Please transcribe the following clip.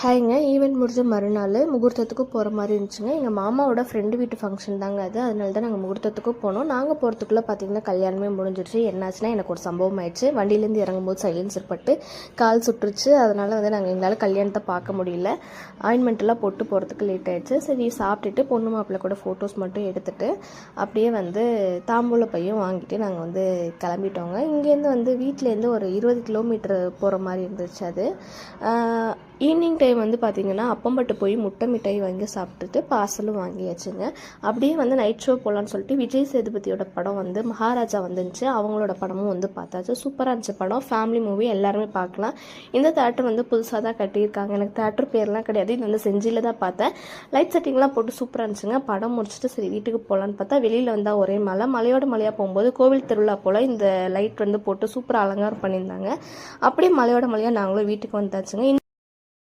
ஹாய்ங்க. Event முடிஞ்ச மறுநாள் முகூர்த்தத்துக்கு போகிற மாதிரி இருந்துச்சுங்க. எங்கள் மாமாவோட ஃப்ரெண்டு வீட்டு ஃபங்க்ஷன் தாங்க அது. அதனால தான் நாங்கள் முகூர்த்தத்துக்கும் போனோம். நாங்கள் போகிறதுக்குள்ளே பார்த்திங்கன்னா கல்யாணமே முடிஞ்சிருச்சு. என்னாச்சுன்னா எனக்கு ஒரு சம்பவம் ஆயிடுச்சு. வண்டியிலேருந்து இறங்கும்போது சைலன்சர் பட்டு கால் சுட்டுருச்சு. அதனால் எங்களால் கல்யாணத்தை பார்க்க முடியல. ஆயின்மெண்ட்டெல்லாம் போட்டு போகிறதுக்கு லேட் ஆகிடுச்சு. சரி சாப்பிட்டுட்டு பொண்ணு மாப்பிள்ளை கூட ஃபோட்டோஸ் மட்டும் எடுத்துகிட்டு அப்படியே தாம்பூல பையும் வாங்கிட்டு நாங்கள் கிளம்பிட்டோங்க. இங்கேருந்து வீட்டிலேருந்து ஒரு 20 கிலோமீட்டர் போகிற மாதிரி இருந்துச்சு அது. ஈவினிங் டைம் பார்த்திங்கன்னா அப்பம்பட்டு போய் முட்டை மிட்டாய் வாங்கி சாப்பிட்டுட்டு பார்சலும் வாங்கியாச்சுங்க. அப்படியே நைட் ஷோ போகலான்னு சொல்லிட்டு விஜய் சேதுபதியோட படம் மகாராஜா வந்துருந்துச்சு. அவங்களோட படமும் பார்த்தாச்சு. சூப்பராக இருந்துச்சு படம். ஃபேமிலி மூவி, எல்லாருமே பார்க்கலாம். இந்த தேட்டர் புதுசாக தான் கட்டியிருக்காங்க. எனக்கு தேட்டர் பேர்லாம் கிடையாது. இது செஞ்சியில் தான் பார்த்தேன். லைட் செட்டிங்லாம் போட்டு சூப்பராக இருந்துச்சுங்க. படம் முடிச்சுட்டு சரி வீட்டுக்கு போகலான்னு பார்த்தா வெளியில் வந்தால் ஒரே மலையோட மலையாக போகும்போது கோவில் திருவிழா போல் இந்த லைட் போட்டு சூப்பராக அலங்காரம் பண்ணியிருந்தாங்க. அப்படியே மலையோட மலையாக நாங்களும் வீட்டுக்கு வந்தாச்சுங்க.